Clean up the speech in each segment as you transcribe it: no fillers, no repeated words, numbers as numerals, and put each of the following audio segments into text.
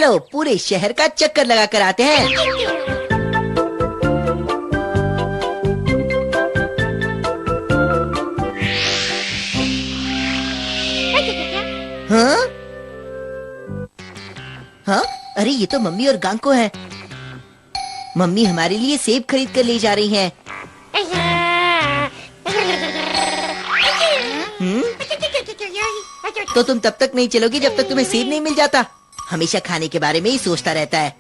चलो पूरे शहर का चक्कर लगा कर आते हैं। हाँ? हाँ? अरे ये तो मम्मी और गांको है। मम्मी हमारे लिए सेब खरीद कर ले जा रही हैं। तो तुम तब तक नहीं चलोगी जब तक तुम्हें सेब नहीं मिल जाता। हमेशा खाने के बारे में ही सोचता रहता है।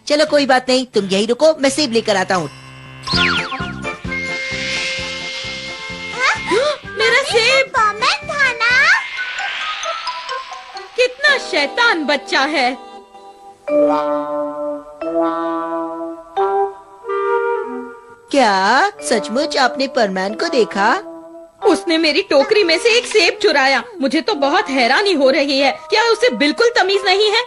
चलो कोई बात नहीं, तुम यही रुको, मैं सेब लेकर आता हूँ। मेरा सेब था ना? कितना शैतान बच्चा है। क्या सचमुच आपने परमैन को देखा? उसने मेरी टोकरी में से एक सेब चुराया। मुझे तो बहुत हैरानी हो रही है। क्या उसे बिल्कुल तमीज नहीं है?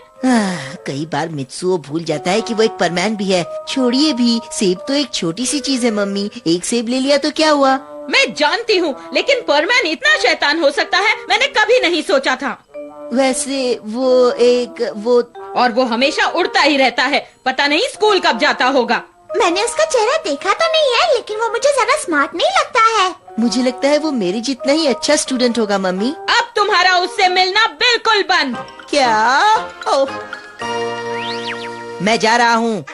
कई बार मित्सुओ भूल जाता है कि वो एक परमैन भी है। छोड़िए भी, सेब तो एक छोटी सी चीज है मम्मी। एक सेब ले लिया तो क्या हुआ? मैं जानती हूँ, लेकिन परमैन इतना शैतान हो सकता है, मैंने कभी नहीं सोचा था। वैसे वो और वो हमेशा उड़ता ही रहता है। पता नहीं स्कूल कब जाता होगा। मैंने उसका चेहरा देखा तो नहीं है, लेकिन वो मुझे ज्यादा स्मार्ट नहीं लगता है। मुझे लगता है वो मेरे जितना ही अच्छा स्टूडेंट होगा मम्मी। अब तुम्हारा उससे मिलना बिल्कुल बंद। क्या? ओह, मैं जा रहा हूँ।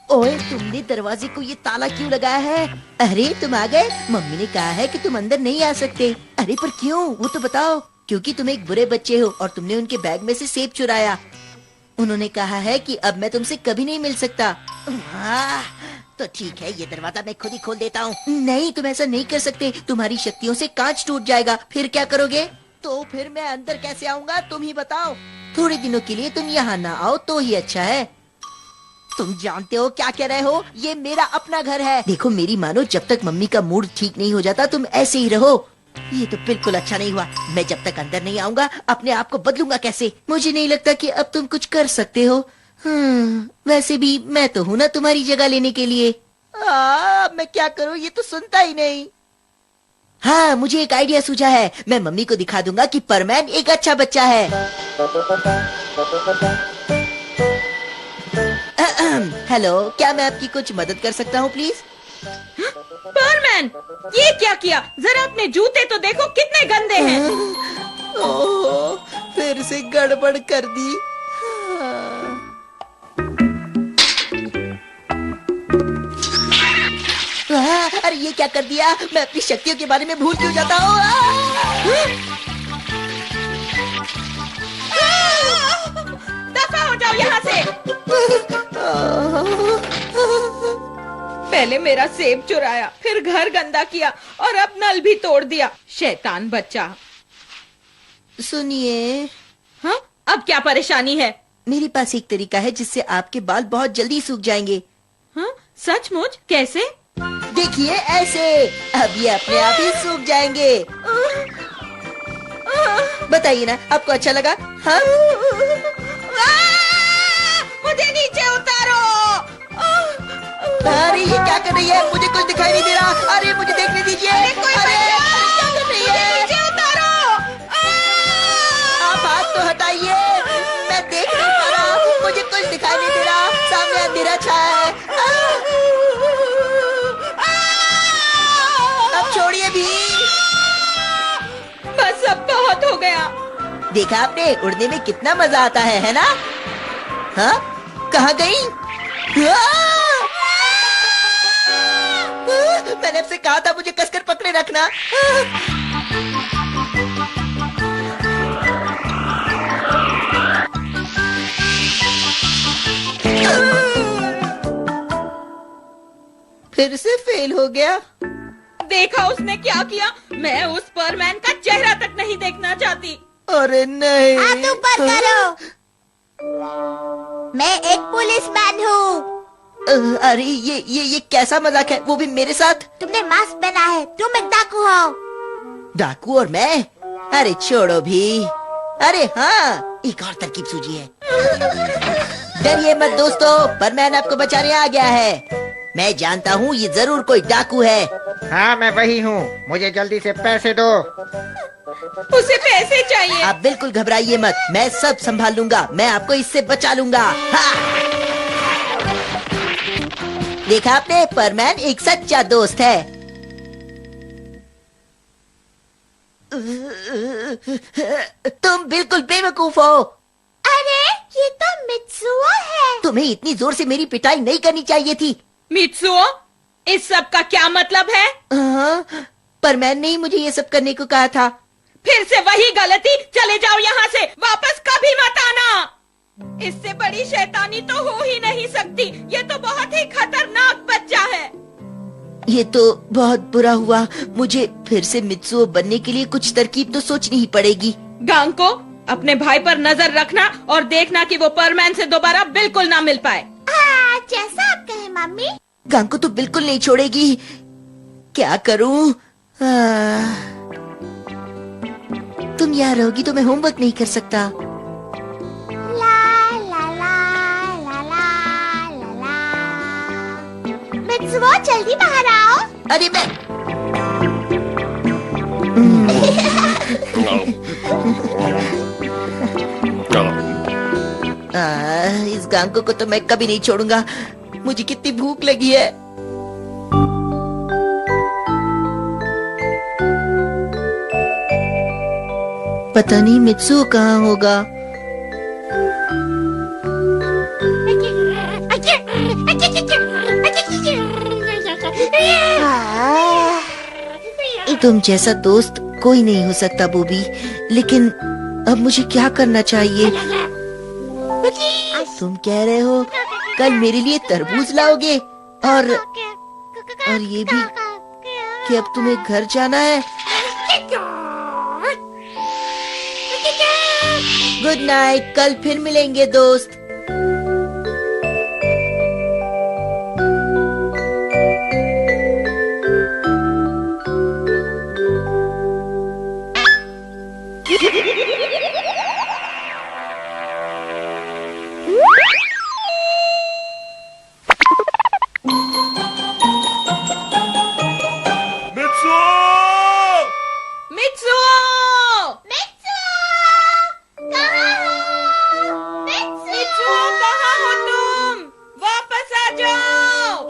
ओए, तुमने दरवाजे को ये ताला क्यों लगाया है? अरे तुम आ गए। मम्मी ने कहा है कि तुम अंदर नहीं आ सकते। अरे पर क्यों, वो तो बताओ। क्योंकि तुम एक बुरे बच्चे हो और तुमने उनके बैग में से सेब चुराया। उन्होंने कहा है कि अब मैं तुमसे कभी नहीं मिल सकता। तो ठीक है, ये दरवाजा मैं खुद ही खोल देता हूँ। नहीं, तुम ऐसा नहीं कर सकते। तुम्हारी शक्तियों से कांच टूट जाएगा। फिर क्या करोगे? तो फिर मैं अंदर कैसे आऊँगा, तुम ही बताओ। थोड़े दिनों के लिए तुम यहाँ ना आओ तो ही अच्छा है। तुम जानते हो क्या कह रहे हो? ये मेरा अपना घर है। देखो मेरी मानो, जब तक मम्मी का मूड ठीक नहीं हो जाता तुम ऐसे ही रहो। ये तो बिल्कुल अच्छा नहीं हुआ। मैं जब तक अंदर नहीं आऊंगा अपने आप को बदलूंगा कैसे? मुझे नहीं लगता कि अब तुम कुछ कर सकते हो। वैसे भी मैं तो हूँ ना तुम्हारी जगह लेने के लिए। मैं क्या करूँ, ये तो सुनता ही नहीं। हाँ, मुझे एक आइडिया सूझा है। मैं मम्मी को दिखा दूंगा कि परमैन एक अच्छा बच्चा है। हेलो, क्या मैं आपकी कुछ मदद कर सकता हूँ प्लीज? परमैन, ये क्या किया? जरा अपने जूते तो देखो, कितने गंदे हैं। ओह, फिर से गड़बड़ कर दी। अरे ये क्या कर दिया? मैं अपनी शक्तियों के बारे में भूल क्यों जाता हूँ? दफा हो जाओ यहाँ से। पहले मेरा सेब चुराया, फिर घर गंदा किया और अब नल भी तोड़ दिया। शैतान बच्चा। सुनिए। हाँ, अब क्या परेशानी है? मेरे पास एक तरीका है जिससे आपके बाल बहुत जल्दी सूख जाएंगे। हाँ, सचमुच? कैसे? देखिए ऐसे। अब ये अपने आप ही सूख जाएंगे। बताइए ना, आपको अच्छा लगा? हाँ? मुझे नीचे उतारो। अरे ये क्या कर रही है? मुझे कुछ दिखाई नहीं दे रहा। अरे मुझे देखने दीजिए। अरे क्या कर रही है? नीचे उतारो। आप हाथ तो हटाइए। मैं देख नहीं पा रहा। मुझे कुछ दिखाई नहीं दे रहा। सामने अंधेरा छाया है। अब छोड़िए भी। बस अब बहुत हो गया। देखा आपने, उड़ने में कितना मजा आता है ना? हाँ, कहाँ गई? मैंने आपसे कहा था मुझे कसकर पकड़े रखना। फिर से फेल हो गया। देखा उसने क्या किया? मैं उस परमैन का चेहरा तक नहीं देखना चाहती। अरे नहीं। हाथ ऊपर करो। मैं एक पुलिसमैन हूँ। अरे ये कैसा मजाक है, वो भी मेरे साथ? तुमने मास्क पहना है, तुम एक डाकू हो। डाकू और मैं? अरे छोड़ो भी। अरे हाँ, एक और तरकीब सूझी है। डरिए मत दोस्तों, परमैन आपको बचाने आ गया है। मैं जानता हूँ ये जरूर कोई डाकू है। हाँ मैं वही हूँ, मुझे जल्दी से पैसे दो। उसे पैसे चाहिए। आप बिल्कुल घबराइए मत, मैं सब संभाल लूंगा, मैं आपको इससे बचा लूंगा। हाँ। देखा आपने, परमैन एक सच्चा दोस्त है। तुम बिल्कुल बेवकूफ हो। अरे ये तो मित्सुओ है। तुम्हें इतनी जोर से मेरी पिटाई नहीं करनी चाहिए थी। मित्सुओ, इस सब का क्या मतलब है? हाँ, परमैन ने ही मुझे ये सब करने को कहा था। फिर से वही गलती। चले जाओ यहाँ से, वापस कभी मत आना। इससे बड़ी शैतानी तो हो ही नहीं सकती। ये तो बहुत ही खतरनाक बच्चा है। ये तो बहुत बुरा हुआ। मुझे फिर से मित्सुओ बनने के लिए कुछ तरकीब तो सोचनी ही पड़ेगी। गांको, अपने भाई पर नजर रखना और देखना कि वो परमैन से दोबारा बिल्कुल ना मिल पाए। हाँ, जैसा आप कहें मम्मी। गांको तो बिल्कुल नहीं छोड़ेगी। क्या करूं? तुम यहाँ रहोगी तो मैं होमवर्क नहीं कर सकता। ला ला ला ला ला ला ला। मित्सुओ जल्दी बाहर आओ। अरे मैं इस गांको को तो मैं कभी नहीं छोड़ूंगा। मुझे कितनी भूख लगी है। पता नहीं मित्सुओ कहाँ होगा। तुम जैसा दोस्त कोई नहीं हो सकता बूबी, लेकिन अब मुझे क्या करना चाहिए? तुम कह रहे हो कल मेरे लिए तरबूज लाओगे और ये भी कि अब तुम्हें घर जाना है। गुड नाइट, कल फिर मिलेंगे दोस्त।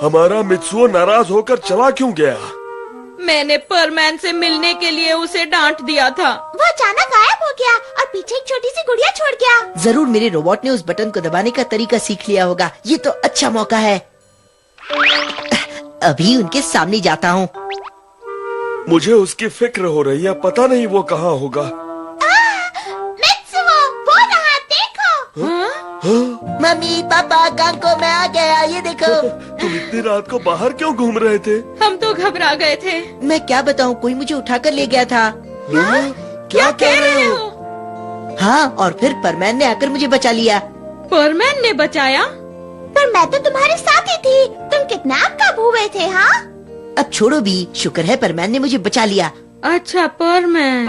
हमारा मित्सुओ नाराज होकर चला क्यों गया? मैंने परमैन से मिलने के लिए उसे डांट दिया था। वो अचानक गायब हो गया और पीछे एक छोटी सी गुड़िया छोड़ गया। जरूर मेरे रोबोट ने उस बटन को दबाने का तरीका सीख लिया होगा। ये तो अच्छा मौका है। अभी उनके सामने जाता हूँ। मुझे उसकी फिक्र हो रही है, पता नहीं वो कहाँ होगा। मित्सुओ, वो रहा, देखो। मम्मी पापा, गांको मैं आ गया, ये देखो। तुम इतनी रात को बाहर क्यों घूम रहे थे? हम तो घबरा गए थे। मैं क्या बताऊँ, कोई मुझे उठाकर ले गया था। क्या कह रहे हो? हाँ, और फिर परमैन ने आकर मुझे बचा लिया। परमैन ने बचाया? पर मैं तो तुम्हारे साथ ही थी। तुम किडनैप कब हुए थे? हाँ, अब छोड़ो भी, शुक्र है परमैन ने मुझे बचा लिया। अच्छा, परमैन।